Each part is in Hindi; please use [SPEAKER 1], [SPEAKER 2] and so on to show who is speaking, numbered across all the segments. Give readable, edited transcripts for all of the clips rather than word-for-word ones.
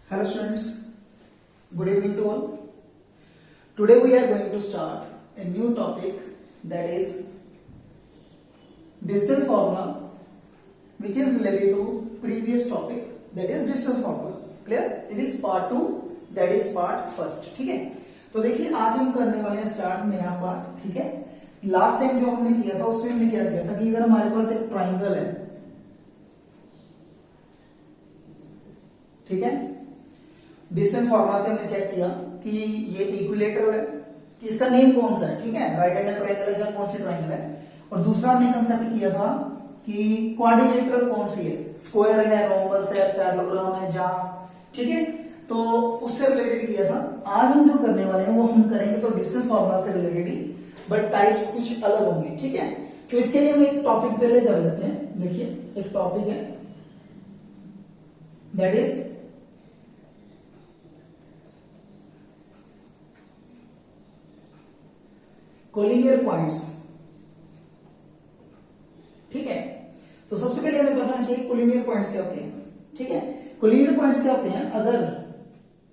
[SPEAKER 1] Hello students, good evening to all. Today we are going to start a new topic, that is distance formula, which is related to previous topic, that is distance formula. Clear? It is part 2, that is part first. ठीक है, तो देखिए आज हम करने वाले हैं स्टार्ट नया पार्ट. ठीक है, लास्ट टाइम जो हमने किया था उसमें हमने क्या किया था कि अगर हमारे पास एक ट्राइंगल है, ठीक है, डिस्टेंस फॉर्मूला से हमने चेक किया कि ये इक्विलेटरल है, कि इसका नेम कौन सा है. ठीक है, राइट एंगल ट्रायंगल है या कौन सी ट्रायंगल है. और दूसरा हमने कंसेप्ट किया था कि क्वाड्रिलेटरल कौन सी है, स्क्वायर है, रोम्बस है, पैरेललोग्राम है, जहां. ठीक है, तो उससे रिलेटेड किया था. आज हम जो करने वाले हैं वो हम करेंगे तो डिस्टेंस फॉर्मूला से रिलेटेड ही, बट टाइप्स कुछ अलग होंगे. ठीक है, तो इसके लिए हम एक टॉपिक पहले कर लेते हैं. देखिए एक टॉपिक है, दैट इज कोलिनियर पॉइंट्स. ठीक है, तो सबसे पहले हमें बताना चाहिए कोलिनियर पॉइंट्स क्या होते हैं. ठीक है, कोलिनियर पॉइंट्स क्या होते हैं, अगर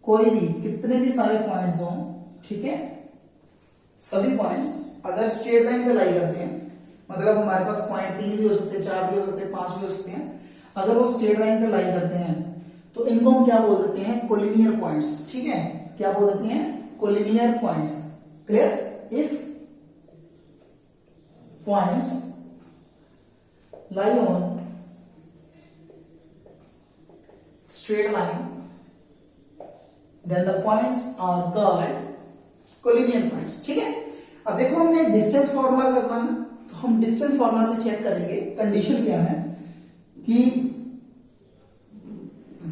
[SPEAKER 1] कोई भी कितने भी सारे पॉइंट्स हों, ठीक है, सभी पॉइंट्स अगर स्ट्रेट लाइन पे लाई करते हैं, मतलब हमारे पास पॉइंट 3 भी हो सकते हैं, 4 भी हो सकते हैं, 5 भी हो सकते हैं, अगर वो स्ट्रेट लाइन पे लाई करते हैं तो इनको हम क्या बोल देते हैं, कोलिनियर पॉइंट्स. ठीक है, क्या बोल देते हैं, collinear points. Clear? If points lie on straight line, then the points are called collinear points. ठीक है, अब देखो हमने डिस्टेंस फॉर्मूला करना है, तो हम डिस्टेंस फॉर्मूला से चेक करेंगे कंडीशन क्या है कि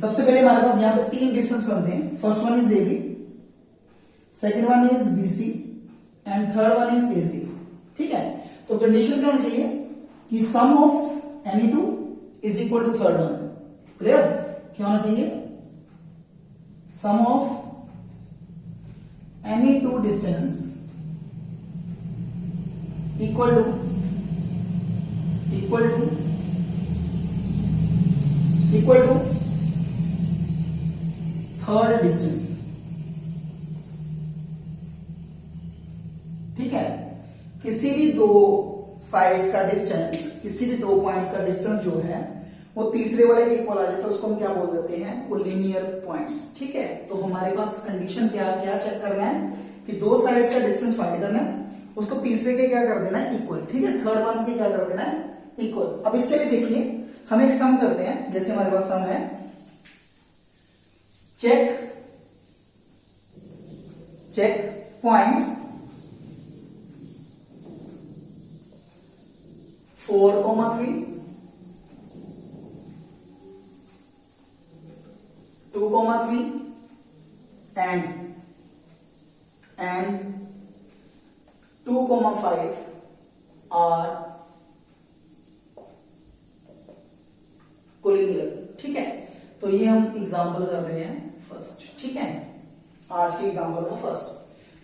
[SPEAKER 1] सबसे पहले हमारे पास यहां पे 3 डिस्टेंस बनते हैं. First one is AB, second one is BC and third one is AC. ठीक है, तो कंडीशन क्या होनी चाहिए कि sum of any two is equal to third one. Clear? क्या होना चाहिए, sum of any two distance equal to third distance. ठीक है, किसी भी दो साइड्स का डिस्टेंस, किसी भी दो पॉइंट्स का डिस्टेंस जो है वो तीसरे वाले के इक्वल आ जाए तो उसको हम क्या बोल देते हैं, कोलिनियर पॉइंट्स. ठीक है, तो हमारे पास कंडीशन क्या चेक करना है कि दो साइड्स का डिस्टेंस फाइंड करना है, उसको तीसरे के क्या कर देना है, इक्वल. ठीक है, थर्ड वन के क्या कर देना है, इक्वल. अब इसके लिए देखिए हम एक सम करते हैं. जैसे हमारे पास सम है, check points 4,3, 2,3 and 2,5 are collinear. ठीक है, तो ये हम एग्जांपल कर रहे हैं फर्स्ट. ठीक है, आज के एग्जांपल में फर्स्ट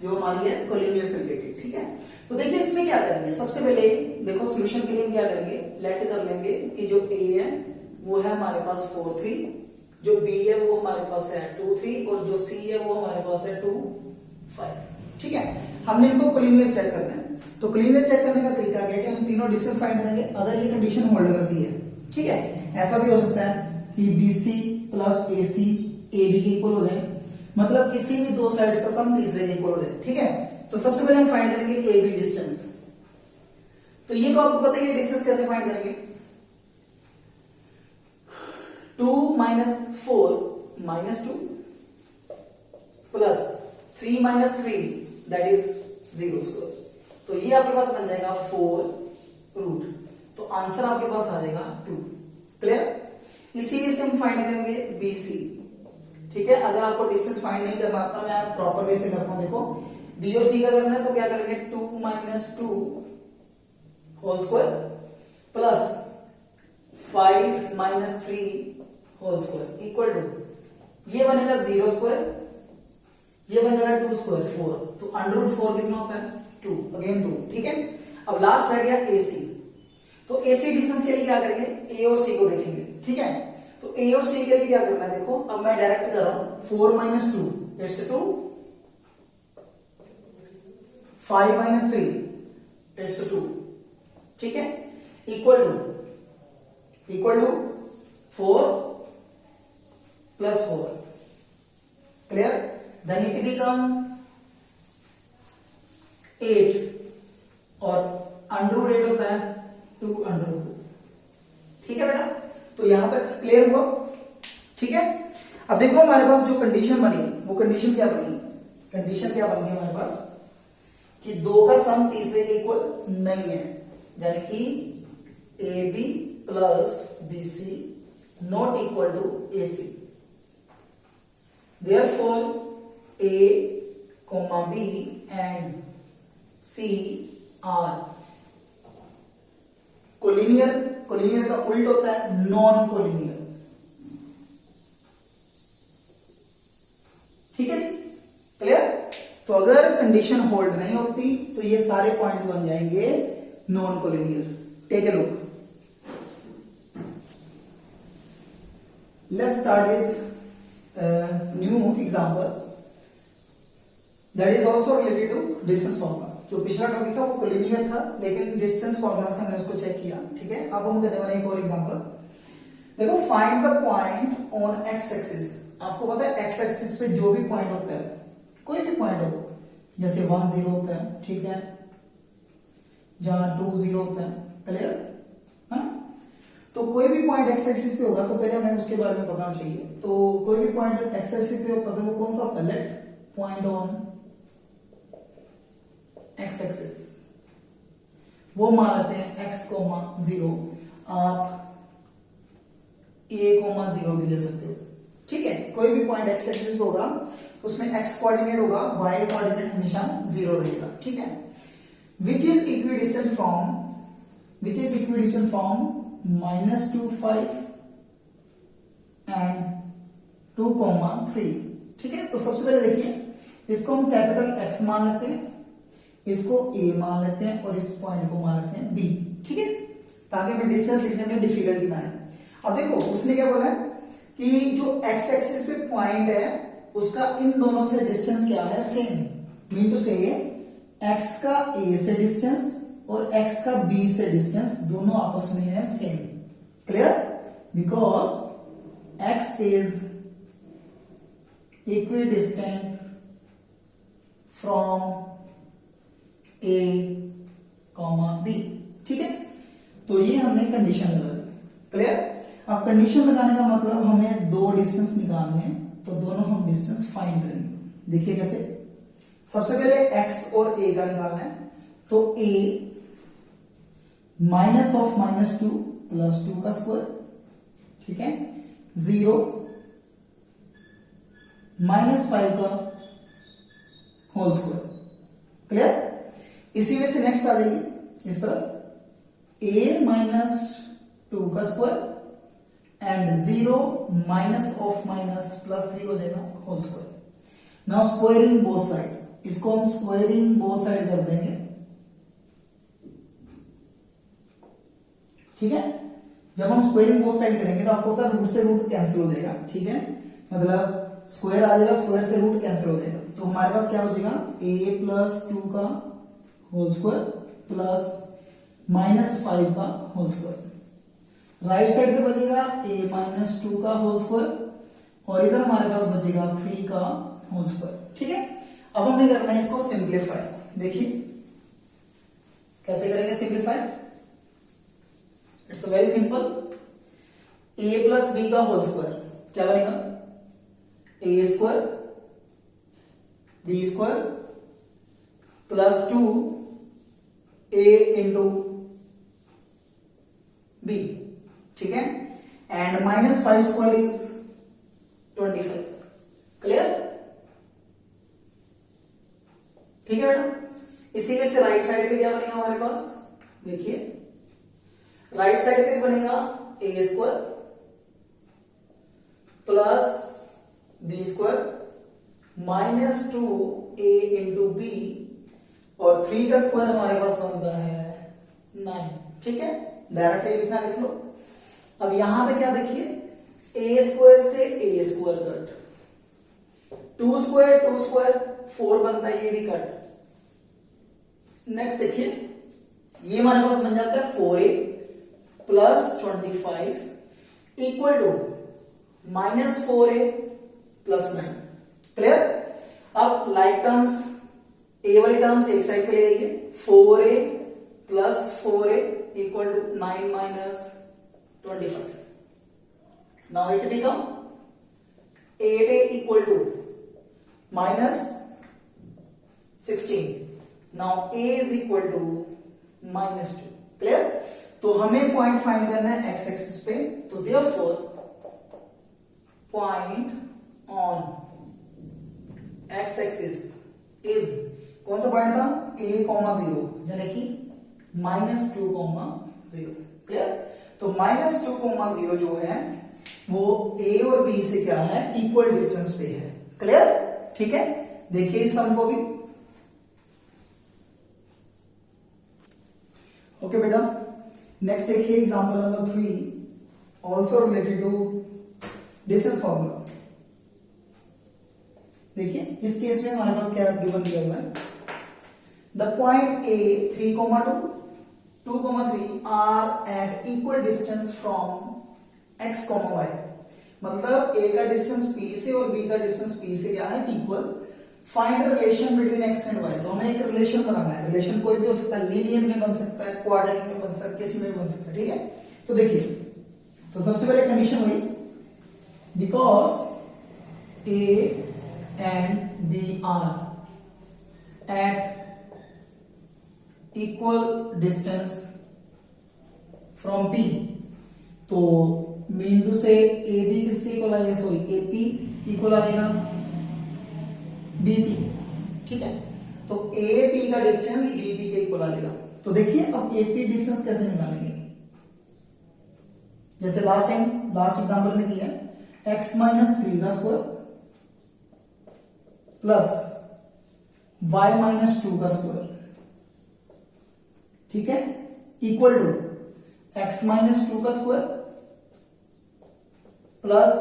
[SPEAKER 1] जो हमारी है कोलिनियर से रिलेटेड. ठीक है, तो देखिए इसमें क्या करेंगे, सबसे पहले देखो सोल्यूशन के लिए हम क्या करेंगे, लेट कर लेंगे कि जो A है वो है हमारे पास 4,3, जो B है वो हमारे पास है 2,3 और जो C है वो हमारे पास है 2,5. ठीक है, हमने इनको कोलिनियर चेक करना है. तो कोलिनियर चेक करने का तरीका क्या है कि हम तीनों डिस्टेंस फाइंड करेंगे अगर ये कंडीशन होल्ड करती है. ठीक है, ऐसा भी हो सकता है कि BC प्लस AC AB के इक्वल हो जाए, मतलब किसी भी दो साइड्स का सम तीसरे के इक्वल हो जाए. ठीक है, तो सबसे पहले हम फाइंड करेंगे AB डिस्टेंस. तो ये तो आपको पता ही है डिस्टेंस कैसे फाइंड करेंगे, 2 minus 4 minus 2 plus 3 minus 3 that is 0 square. तो ये आपके पास बन जाएगा 4 रूट. तो आंसर आपके पास आ जाएगा 2. क्लियर? इसी से हम फाइंड करेंगे BC. ठीक है, अगर आपको डिस्टेंस फाइंड नहीं करना आता, मैं प्रॉपर वे से करता हूं. देखो B और C का करना है तो क्या करेंगे, 2 minus 2 whole square plus 5 minus 3 whole square equal to, ये बनेगा 0 स्क्वायर, ये बन जाएगा 2 स्क्वायर 4. तो अंडर 4 कितना होता है, 2, अगेन 2. ठीक है, अब लास्ट रह गया AC. तो AC डिस्टेंस के लिए क्या करेंगे, A और C को देखेंगे. ठीक है, तो ए और सी के लिए क्या करना है, देखो अब मैं डायरेक्ट कर रहा हूं, 4 माइनस 2 इट्स 2, 5 माइनस 3 इट्स 2, ठीक है, equal to 4 plus 4, clear, then it become 8 और अंडर रूट 8 होता है 2 अंडर रूट 2, ठीक है बेटा, तो यहां तक क्लियर हुआ, ठीक है। अब देखो हमारे पास जो कंडीशन बनी, वो कंडीशन क्या बनी, कंडीशन क्या बन गई हमारे पास कि 2 का सम तीसरे के इक्वल नहीं है, यानी कि A B plus B C not equal to A C, therefore A comma B and C are collinear, collinear का उल्ट होता है नॉन कोलिनियर, ठीक है, क्लियर। तो अगर कंडीशन होल्ड नहीं होती तो ये सारे पॉइंट्स बन जाएंगे non collinear. Take a look, let's start with new example that is also related to distance formula. जो पिछला टॉपिक था वो कोलिनियर था, लेकिन डिस्टेंस फॉर्मूला से हमने उसको चेक किया, ठीक है। अब हम करने वाले एक और एग्जांपल, देखो find the point on x axis. आपको पता है एक्स एक्सिस पे जो भी पॉइंट होता है, कोई भी पॉइंट हो, जैसे 1 0 होता है, ठीक है, जहां 2 0 होता है, क्लियर है ना। तो कोई भी पॉइंट एक्स एक्सिस पे होगा तो पहले हमें उसके बारे में पता चाहिए। तो कोई भी पॉइंट एक्स एक्सिस पे होता है वो कौन सा होता है, let point on x axis, वो मान लेते हैं x, 0, आप a, 0 भी ले सकते हो, ठीक है। कोई भी पॉइंट एक्स एक्सिस पे होगा उसमें x कोऑर्डिनेट होगा, y कोऑर्डिनेट हमेशा 0 रहेगा, ठीक है। Which is equidistant from -2 5 and 2, 3, ठीक है। तो सबसे पहले देखिए, इसको हम कैपिटल X मान लेते हैं, इसको a मान लेते हैं और इस पॉइंट को मान लेते हैं b, ठीक है, ताकि हमें डिस्टेंस लिखने में डिफिकल्टी ना आए। अब देखो उसने क्या बोला है कि जो x एक्सिस पे पॉइंट है उसका इन दोनों से डिस्टेंस क्या है, सेम, मीन टू से x का a से डिस्टेंस और x का b से डिस्टेंस दोनों आपस में है same, clear, because x is equidistant from a, b, ठीक है। तो ये हमने कंडीशन लगा दी, क्लियर। अब कंडीशन लगाने का मतलब हमें दो डिस्टेंस निकालने हैं, तो दोनों हम डिस्टेंस फाइंड करेंगे। देखिए कैसे, सबसे पहले x और a का निकालना है, तो a माइनस ऑफ -2 प्लस 2 का स्क्वायर, ठीक है, 0 -5 का होल स्क्वायर, क्लियर। इसी में से नेक्स्ट आ जाइए इस तरफ, a -2 का square and 0 minus of minus plus 3 हो जाएगा whole square. Now squaring both side, इसको हम स्क्वायरिंग बोथ साइड कर देंगे, ठीक है। जब हम स्क्वायरिंग बोथ साइड करेंगे तो आपको पता है रूट से रूट कैंसिल हो जाएगा, ठीक है, मतलब स्क्वायर आ जाएगा, स्क्वायर से रूट कैंसिल हो जाएगा। तो हमारे पास क्या हो जाएगा, a प्लस 2 का होल स्क्वायर प्लस -5 का होल स्क्वायर। राइट साइड पे बचेगा a -2 का होल स्क्वायर और इधर हमारे पास बचेगा 3 का होल स्क्वायर, ठीक है। अब हमें करना है इसको सिंप्लीफाई। देखिए कैसे करेंगे simplify, it's very simple, a plus b का होल स्क्वायर क्या बनेगा, a square b square plus 2a into b, ठीक है, एंड -5 स्क्वायर इज 25, क्लियर, ठीक है बेटा। इसी में से राइट साइड पे क्या बनेगा हमारे पास, देखिए राइट साइड पे बनेगा a square plus b square -2a into b और 3 का स्क्वायर हमारे पास बनता है 9, ठीक है, डायरेक्टली लिखना लिख लो। अब यहां पे क्या देखिए, ए स्क्वायर से ए स्क्वायर कट, 2 स्क्वायर 4 बनता है, ये भी कट। नेक्स्ट देखिए, ये हमारे पास बन जाता है 4a plus 25 equal to minus 4a plus 9। Clear? अब लाइक टर्म्स, ए वाली टर्म्स एक साइड पे ले आइए, 4a plus 4a equal to 9 minus 25। Now it become 8a equal to minus 16। Now a is equal to minus 2। Clear? तो हमें पॉइंट फाइंड करना है एक्स एक्सिस पे, तो therefore point on x axis is, कौन सा पॉइंट था, a, 0 यानी कि -2, 0। क्लियर? तो -2, 0 जो है वो a और b से क्या है, इक्वल डिस्टेंस पे है। क्लियर? ठीक है, देखिए इस सम को भी। ओके बेटा, नेक्स्ट देखिए example number 3, also related to distance formula. देखिए इस केस में हमारे पास क्या गिवन दिया हुआ है, the point a 3, 2, 3 are at equal distance from x, y। मतलब a का डिस्टेंस p से और b का डिस्टेंस p से क्या है, equal. Find relation between x and y। तो हमें एक रिलेशन बनाना है। रिलेशन कोई भी हो सकता है, लीनियर में बन सकता है, क्वाड्रेटिक में बन सकता है, किसी में भी बन सकता है। ठीक है, तो देखिए, तो सबसे पहले कंडीशन हुई, because a and b are at equal distance from p, तो बिंदु से ए बी किसके इक्वल आएगा, सॉरी ए पी इक्वल आएगा बी पी। ठीक है, तो ए पी का डिस्टेंस बी पी के इक्वल आएगा। तो देखिए अब ए पी डिस्टेंस कैसे निकालेंगे, जैसे लास्ट एग्जांपल में किया, x माइनस 3 का स्क्वायर प्लस y माइनस 2 का स्क्वायर, ठीक है, इक्वल टू x माइनस 2 का square plus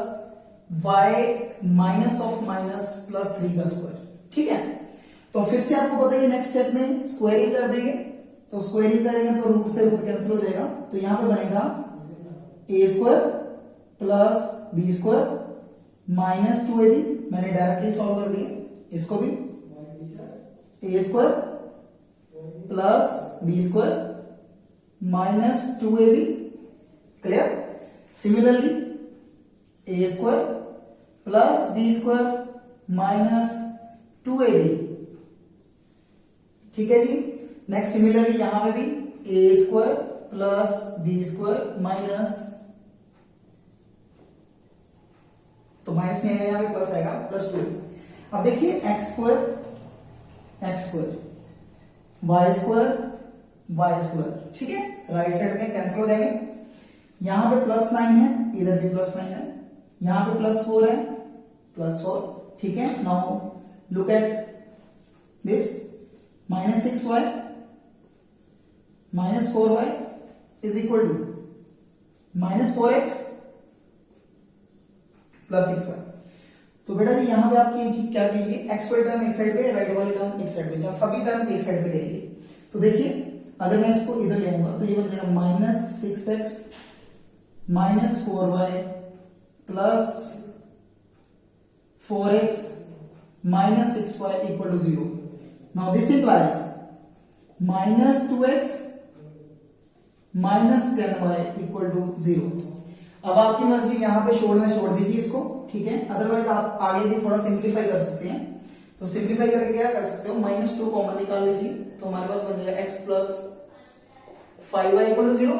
[SPEAKER 1] y minus of minus plus 3 का स्क्वायर। ठीक है, तो फिर से आपको पता है नेक्स्ट स्टेप में स्क्वायरिंग कर देंगे, तो स्क्वायरिंग करेंगे तो रूट से रूट कैंसिल हो जाएगा, तो यहां पे बनेगा a square plus b square minus 2ab। मैंने डायरेक्टली सॉल्व कर दिया, इसको भी a square plus b square minus 2ab। Clear? Similarly a square plus b square minus 2ab। ठीक है जी, नेक्स्ट सिमिलरली यहां पे भी a square plus b square minus, तो माइनस नहीं आएगा, यहां पे प्लस आएगा, प्लस 2। अब देखिए x स्क्वायर y स्क्वायर, ठीक है, राइट साइड में कैंसिल हो जाएंगे। यहां पे प्लस 9 है, इधर भी प्लस 9 है, यहां पे प्लस 4 है, प्लस 4। ठीक है, now look at this, minus 6y minus 4y is equal to minus 4x plus 6y। तो बेटा जी यहां पे आप क्या कीजिए, एक्स वाली टर्म एक साइड पे, राइट वाली टर्म एक साइड पे, जहां सभी टर्म एक साइड पे ले आइए। तो देखिए अगर मैं इसको इधर ले आऊंगा तो ये बन जाएगा minus 6x minus 4y plus 4x minus 6y equal to 0। Now this implies minus 2x minus 10y equal to 0। अब आपकी मर्जी, यहां पे छोड़ दीजिए इसको, ठीक है, अदरवाइज आप आगे भी थोड़ा सिंप्लीफाई कर सकते हैं। तो सिंप्लीफाई करके क्या कर सकते हो, -2 कॉमन निकाल लीजिए, तो हमारे पास बन जाएगा x plus 5y equal to 0।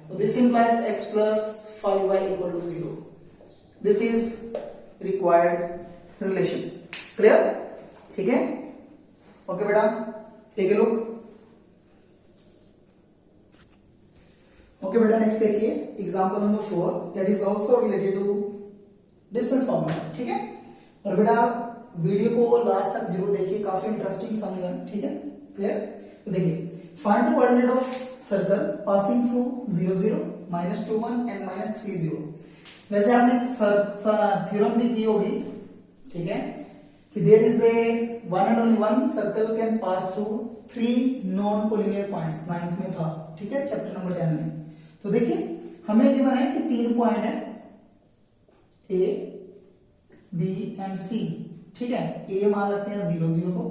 [SPEAKER 1] तो this implies x plus 5y equal to 0। This is required relation. Clear? ठीक है, ओके बेटा, टेक ए लुक। ओके बेटा, नेक्स्ट देखिए example number 4, that is also related to distance formula. ठीक है, और बेटा वीडियो को लास्ट तक जरूर देखिए, काफी इंटरेस्टिंग समझ है। ठीक है, क्लियर? तो देखिए, find the coordinate of circle passing through 0 0 -2 1 and -3 0। वैसे आपने थ्योरम भी की होगी, ठीक है, कि there is a one and only one circle can pass through 3 non collinear points, 9th में था, ठीक है, चैप्टर नंबर 10 में। तो देखिए हमें ये बनाया कि 3 पॉइंट है ए बी एंड सी, ठीक है। ए मान लेते हैं 0 0 को,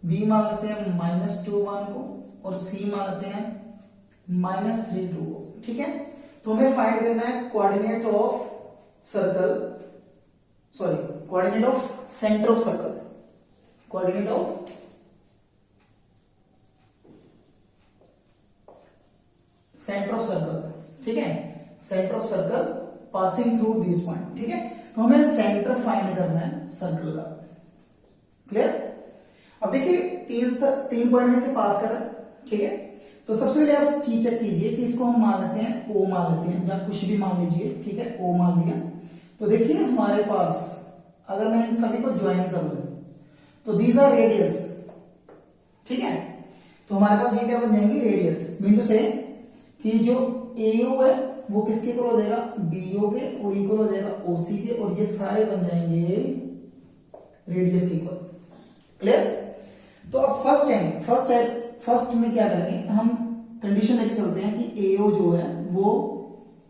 [SPEAKER 1] बी मान लेते हैं -2 1 को, और सी मान लेते हैं -3 2 को, ठीक है। तो हमें फाइंड करना है coordinate of circle, sorry coordinate of centre of circle, coordinate of centre of circle, ठीक है, centre of circle passing through this point, ठीक है। तो हमें सेंटर फाइंड करना है सर्कल का, क्लियर। अब देखिए 3 पॉइंट में से पास कर रहा है, ठीक है। तो सबसे पहले आप चीज चेक कीजिए कि इसको हम मान लेते हैं ओ मान लेते हैं, या कुछ भी मान लीजिए, ठीक है, ओ मान लिया। तो देखिए हमारे पास अगर मैं इन सभी को ज्वाइन कर लूं तो दीज आर रेडियस, ठीक है। तो हमारे पास ये क्या बन जाएंगी, रेडियस, मीन टू से कि जो एओ है वो किसके इक्वल हो जाएगा, बीओ के, और इक्वल हो जाएगा ओसी के, और ये सारे बन जाएंगे रेडियस के इक्वल, क्लियर। तो अब फर्स्ट में क्या करेंगे, हम कंडीशन लेके चलते हैं कि एओ जो है वो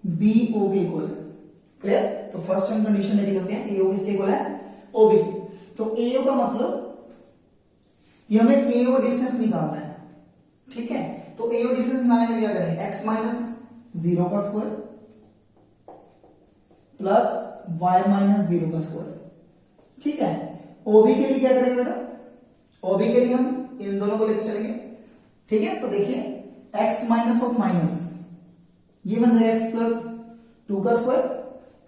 [SPEAKER 1] बीओ के इक्वल है, क्लियर। तो फर्स्ट हम कंडीशन लेके चलते हैं एओ किसके इक्वल है, ओबी के। तो एओ का मतलब ये हमें एओ डिस्टेंस निकालना है, ठीक है। तो एओ डिस्टेंस निकालने के लिए क्या करेंगे, x - 0 का स्क्वायर प्लस y - 0 का स्क्वायर, ठीक है। ओबी के लिए क्या करेंगे बेटा, ओबी के लिए हम इन दोनों को लेकर चलेंगे, ठीक है। तो देखिए x माइनस ऑफ माइनस ये बन जाएगा x प्लस 2 का स्क्वायर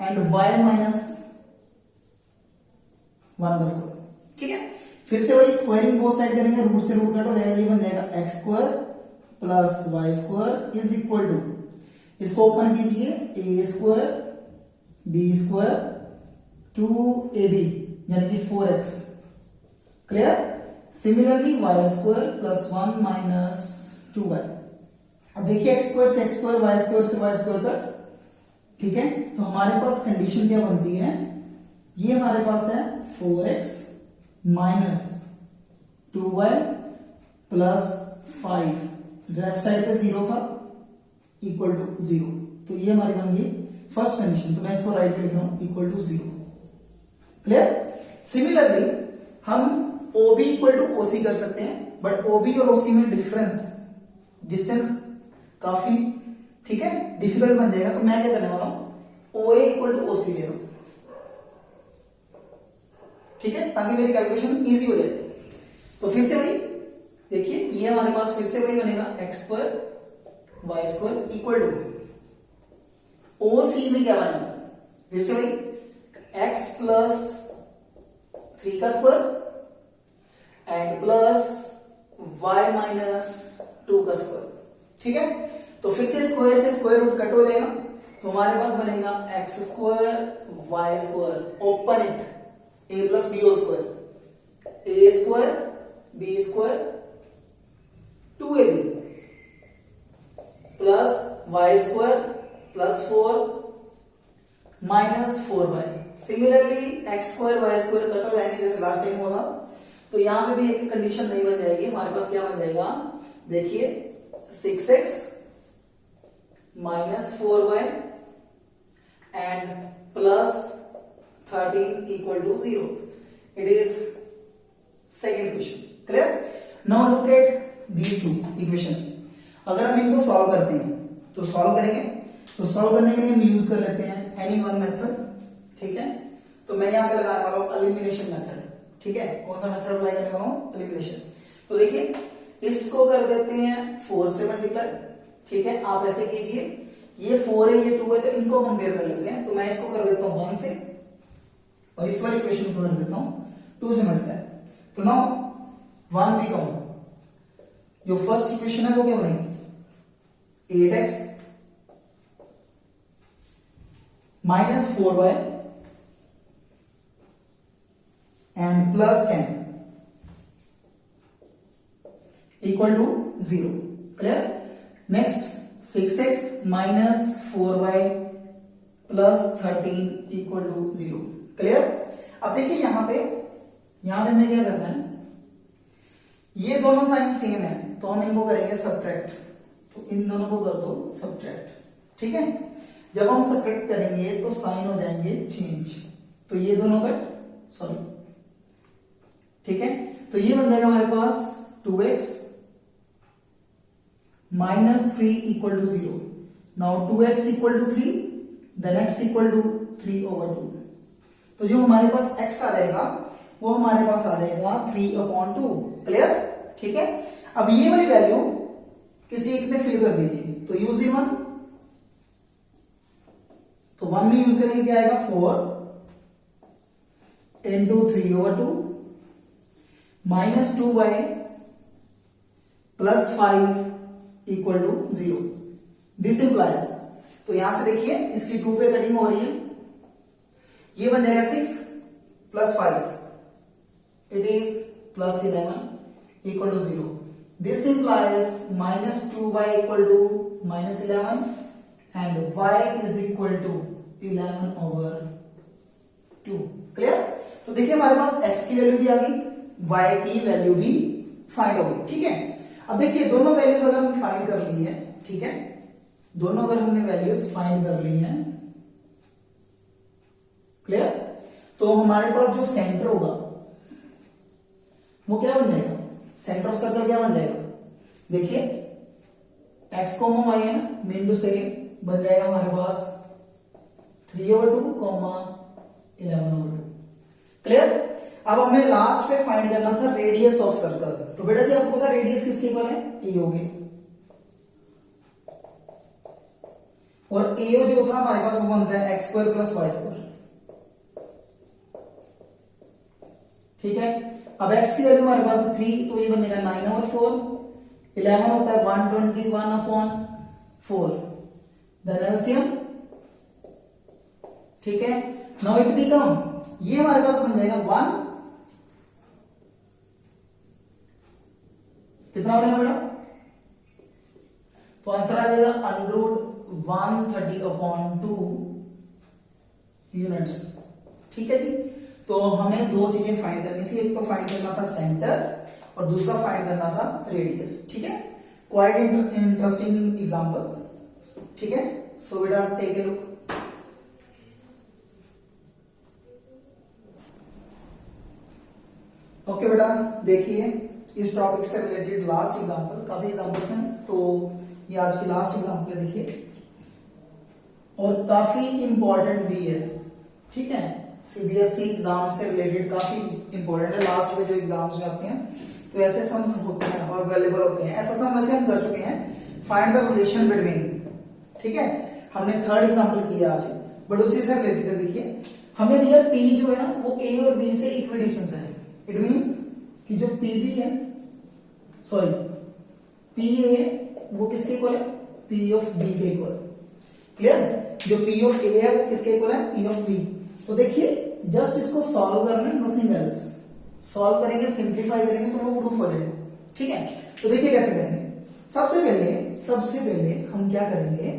[SPEAKER 1] एंड y माइनस 1 का स्क्वायर, ठीक है। फिर से वही स्क्वायरिंग बोथ साइड करेंगे, रूट से रूट कट हो जाएगा, ये बन जाएगा x square plus y square is equal to, इसको ओपन कीजिए, a square b square 2ab यानी कि 4x, clear. Similarly y square plus 1 minus 2y। अब देखिए x स्क्वायर से x स्क्वायर, y स्क्वायर से y स्क्वायर कट, ठीक है। तो हमारे पास कंडीशन क्या बनती है, ये हमारे पास है 4x minus 2y plus 5, left side पे 0 था, इक्वल टू 0। तो ये हमारी बन गई फर्स्ट कंडीशन। तो मैं इसको राइट पे लिख रहा हूं, इक्वल टू 0, क्लियर। सिमिलरली हम OB इक्वल टू OC कर सकते हैं, बट OB और OC में डिस्टेंस काफी, ठीक है, डिफिकल्ट बन जाएगा। तो मैं क्या करने वाला हूं, OA इक्वल टू OC ले रहा हूं, ठीक है, ताकि मेरी कैलकुलेशन इजी हो जाए। तो फिर से वही देखिए, ये हमारे पास फिर से वही बनेगा x square y square equal to OC में क्या बनेगा, फिर से वही x प्लस 3 का square and plus y minus 2 का स्क्वायर, ठीक है। तो फिर से स्क्वायर रूट कट हो जाएगा, तो हमारे पास बनेगा x square y square, open it, a plus B whole square, a square b square 2ab plus y square plus 4 minus 4y। Similarly x square y square cut हो जाएंगे जैसे लास्ट टाइम हुआ था। तो यहां पे भी एक कंडीशन नहीं बन जाएगी, हमारे पास क्या बन जाएगा, देखिए 6x minus 4y and plus 13 equal to 0। It is second equation, clear. Now look at these two equations. अगर हम इनको सॉल्व करते हैं तो सॉल्व करेंगे, तो सॉल्व करने के लिए हम यूज कर लेते हैं एनी वन मेथड, ठीक है। तो मैं यहां पे लगाने वाला हूं एलिमिनेशन मेथड, ठीक है। कौन सा मेथड अप्लाई करने वाला हूं, एलिमिनेशन। तो देखिए इसको कर देते हैं 4 से मल्टीप्लाई, ठीक है। आप ऐसे कीजिए, ये 4 है ये 2 है, तो इनको कंपेयर कर लेते हैं। तो मैं इसको कर देता हूं 1 से, और इस वाली इक्वेशन को कर देता हूं 2 से मल्टीप्लाई। तो नाउ 1 बिकम, जो फर्स्ट इक्वेशन है वो क्या बनेगी, 8x minus 4y and plus 10 equal to 0, clear. Next 6x minus 4y plus 13 equal to 0। Clear. अब देखिए यहां पे हमें क्या करना है, ये दोनों साइन सेम है तो हम इनको करेंगे सब्ट्रैक्ट, तो इन दोनों को कर दो सब्ट्रैक्ट। ठीक है, जब हम सब्ट्रैक्ट करेंगे तो साइन हो जाएंगे चेंज, तो ये दोनों कट, सॉरी, ठीक है, तो ये बन जाएगा हमारे पास 2x minus 3 equal to 0। Now 2x equal to 3, then x equal to 3/2। तो जो हमारे पास x आ जाएगा वो हमारे पास आ जाएगा 3/2। क्लियर। ठीक है, अब ये वाली वैल्यू किसी एक में फिल कर दीजिए, तो यूज 1, तो 1 में यूज करेंगे क्या आएगा 4 into 3/2 minus 2 y plus 5 equal to 0। This implies, तो यहां से देखिए इसकी 2 पे कटिंग हो रही है, ये बन जाएगा 6 plus 5, it is plus 11 equal to 0। This implies minus 2 y equal to minus 11 and y is equal to 11/2। Clear. तो देखिए हमारे पास x की वैल्यू भी आ गई, y की वैल्यू भी फाइंड हो गई। ठीक है, अब देखिए दोनों वैल्यूज अगर हम फाइंड कर ली है, ठीक है, दोनों अगर हमने वैल्यूज फाइंड कर ली हैं, क्लियर, तो हमारे पास जो सेंटर होगा वो क्या बन जाएगा, सेंटर ऑफ सर्कल क्या बन जाएगा, देखिए x कॉमा y है ना, मेन टू सेकेंड बन जाएगा हमारे पास 3/2 कॉमा 11/2। क्लियर। अब हमें लास्ट पे फाइंड करना था रेडियस ऑफ सर्कल, तो बेटा जी आपको पता रेडियस किसके इक्वल है, ए हो गई, और ए जो था हमारे पास वो बनता है x² प्लस y²। ठीक है, अब x की वैल्यू हमारे पास 3, तो ये बनेगा 9/4, 11 होता है 121/4, देन एलसीएम। ठीक है, नाउ इट बिकम, ये हमारे पास बन जाएगा 1, कितना बनेगा बेटा, तो आंसर आ जाएगा √130/2 यूनिट्स। ठीक है जी, तो हमें दो चीजें फाइंड करनी थी, एक तो फाइंड करना था सेंटर और दूसरा फाइंड करना था रेडियस। ठीक है, क्वाइट इंटरेस्टिंग एग्जांपल। ठीक है, सो बेटा टेक ए लुक। ओके बेटा, देखिए इस टॉपिक से रिलेटेड लास्ट एग्जांपल, काफी एग्जांपल्स हैं, तो ये आज की लास्ट एग्जांपल है, देखिए, और काफी इंपॉर्टेंट भी है। ठीक है, सीबीएसई एग्जाम से रिलेटेड काफी इंपॉर्टेंट है, लास्ट में जो एग्जाम्स में आते हैं तो ऐसे सम्स होते हैं और अवेलेबल होते हैं। ऐसा सम वैसे हम कर चुके हैं, फाइंड द रिलेशन बिटवीन। ठीक है, हमने थर्ड एग्जांपल किया आज, बट उसी से रिलेटेड देखिए, हमें दिया पी जो है ना वो ए और बी से इक्वल डिस्टेंस है। इट मींस कि जो पी है, सॉरी पी ए वो किसके इक्वल है, पी ऑफ बी के इक्वल। क्लियर, जो पी ऑफ ए है वो किसके इक्वल है, पी ऑफ बी। तो देखिए जस्ट इसको सॉल्व करना है, नथिंग एल्स, सॉल्व करेंगे, सिंप्लीफाई करेंगे तो वो प्रूफ हो जाएगा। ठीक है, तो देखिए कैसे करेंगे, सबसे पहले हम क्या करेंगे,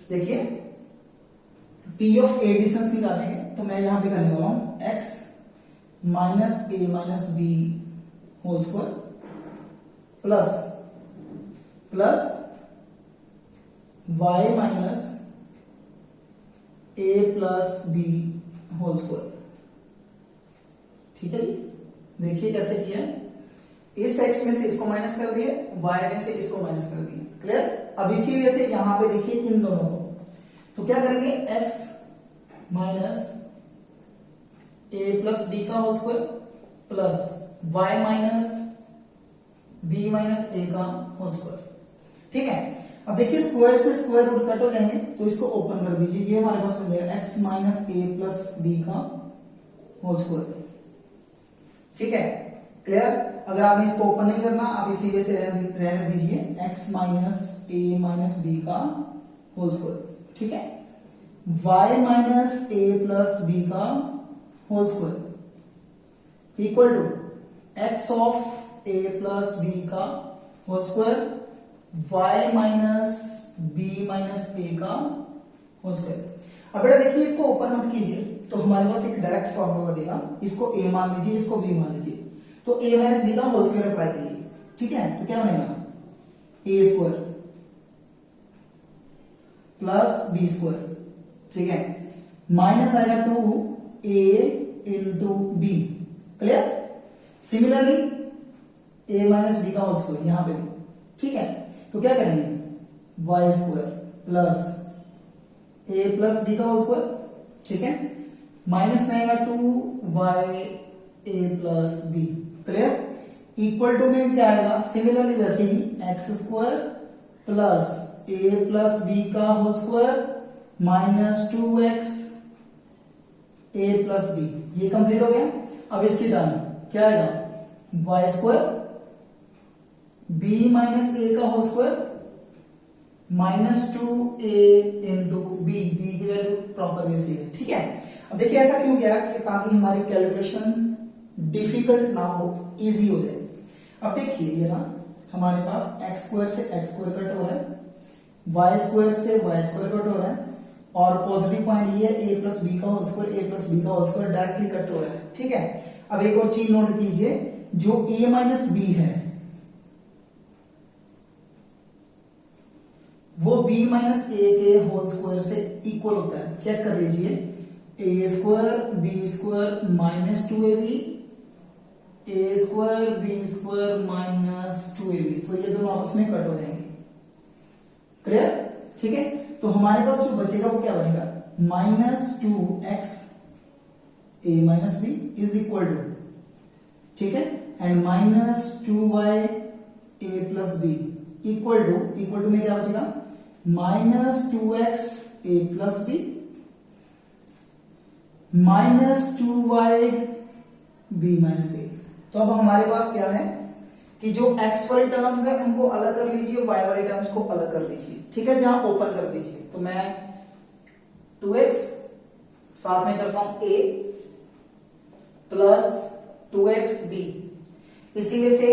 [SPEAKER 1] देखिए पी ऑफ ए डिस्टेंस निकालेंगे, तो मैं यहां पे करने वाला हूं x माइनस ए minus B whole square plus y minus ए प्लस बी होल स्क्वायर। ठीक है जी, देखिए कैसे किया, इस x में से इसको माइनस कर दिए, y में से इसको माइनस कर दिए। क्लियर। अब इसी वजह से यहां पे देखिए इन दोनों को, तो क्या करेंगे, x माइनस ए प्लस बी का whole square plus y minus b minus a का होल स्क्वायर। ठीक है, अब देखिए स्क्वायर से स्क्वायर रूट कट हो जाएंगे, तो इसको ओपन कर दीजिए, ये हमारे पास बन जाएगा x माइनस ए प्लस बी का होल स्क्वायर। ठीक है, क्लियर। अगर आपने इसको ओपन नहीं करना, आप इसी वे से रहने दीजिए, x माइनस ए माइनस बी का होल स्क्वायर। ठीक है, y माइनस ए प्लस बी का whole square equal to x of a plus b का whole square y minus b minus a का होल स्क्वायर। अब बेटा देखिए इसको ऊपर मत कीजिए, तो हमारे पास एक डायरेक्ट फॉर्मूला लगेगा, इसको a मान लीजिए, इसको b मान लीजिए, तो a माइनस बी का होल स्क्वायर अप्लाई कीजिए, ठीक है। तो क्या बनेगा a square plus b square, ठीक है, माइनस आएगा 2a into b, clear. Similarly a minus b का होल स्क्वायर यहां पे, ठीक है। तो क्या करेंगे y square plus a plus b का होल स्क्वायर, ठीक है, माइनस में आएगा 2y a plus b, clear. Equal to में क्या आएगा, सिमिलरली वैसे ही x square plus a plus b का whole square minus 2x a plus b, ये कंप्लीट हो गया। अब इसकी टर्म क्या आएगा y square b minus a का whole square minus 2a into b, b की वैल्यू प्रॉपर वे से है, ठीक है। अब देखिए ऐसा क्यों किया कि ताकि हमारी कैलकुलेशन डिफिकल्ट ना हो, इजी हो जाए। अब देखिए ये ना हमारे पास x स्क्वायर से x स्क्वायर कट हो रहा है, y स्क्वायर से y स्क्वायर कट हो रहा है, और पॉजिटिव पॉइंट ये a प्लस बी का whole square, a plus b का होल स्क्वायर डायरेक्टली कट हो रहा है, ठीक है। अब एक और चीज नोट कीजिए, जो a माइनस बी है वो b माइनस a के होल स्क्वायर से इक्वल होता है, चेक कर लीजिए, a square b square minus 2ab, a square b square minus 2ab, तो ये दोनों आपस में कट हो जाएंगे, क्लियर, ठीक है। तो हमारे पास जो बचेगा वो क्या बनेगा, minus 2x a minus b is equal to, ठीक है, and minus 2y a plus b equal to में क्या बचेगा, minus 2x a plus b minus 2y b minus a। तो अब हमारे पास क्या है कि जो x वाली टर्म्स है उनको अलग कर लीजिए, y वाली टर्म्स को अलग कर लीजिए, ठीक है, जहां ओपन कर दीजिए। तो मैं 2x साथ में करता हूं a प्लस 2xb, इसी वजह से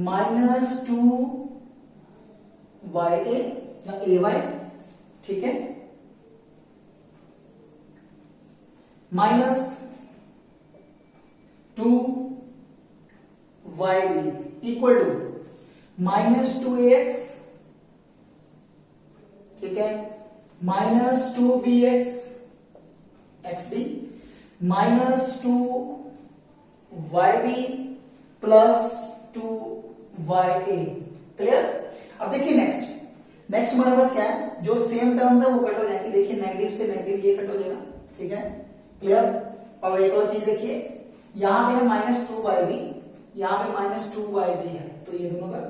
[SPEAKER 1] माइनस 2ya या ay, ठीक है, minus 2yb equal to minus 2ax, ठीक है, minus 2bx xb minus 2yb plus 2ya, clear. अब देखिए नेक्स्ट हमारे पास क्या है, जो सेम टर्म्स है वो कट हो जाएंगे, देखिए नेगेटिव से नेगेटिव ये कट हो जाएगा, ठीक है, क्लियर। अब एक और चीज देखिए, यहां पे है माइनस 2yb, यहां पे माइनस 2yb है, तो ये दोनों कट।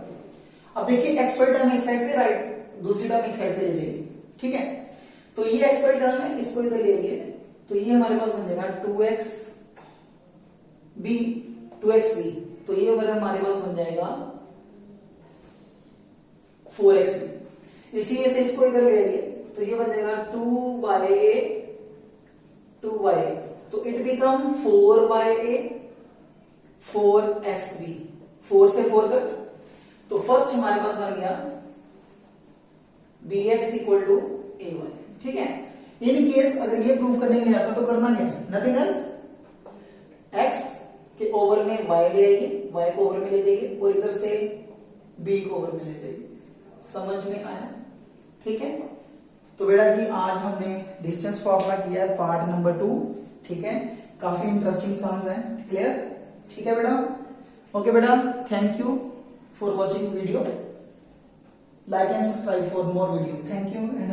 [SPEAKER 1] अब देखिए एक्स वाली टर्म एक साइड पे, राइट, दूसरी टर्म एक साइड पे ले जाइए, ठीक है। तो ये एक्स वाली टर्म है, इसको इधर ले आइए, तो ये हमारे पास बन जाएगा 2xb, तो ये हमारे पास बन जाएगा 4xb। इसी वजह से इसको इधर ले आइए, तो ये बन जाएगा 2ya, तो इट बिकम 4ya 4xb, 4 से 4 कट, तो फर्स्ट हमारे पास बन गया bx इक्वल टू ay, ठीक है। इन केस अगर ये प्रूव करने के लिए आता तो करना क्या, नथिंग एल्स, x के ओवर में y ले आइए, y को ओवर में ले जाइए, और इधर से b को ओवर में ले जाइए, समझ में आया, ठीक है। तो बेटा जी आज हमने डिस्टेंस फॉर्मूला किया है पार्ट नंबर 2, ठीक है, काफी इंटरेस्टिंग सम्स हैं, क्लियर, ठीक है बेटा। ओके बेटा, thank you for watching video, like and subscribe for more video, thank you and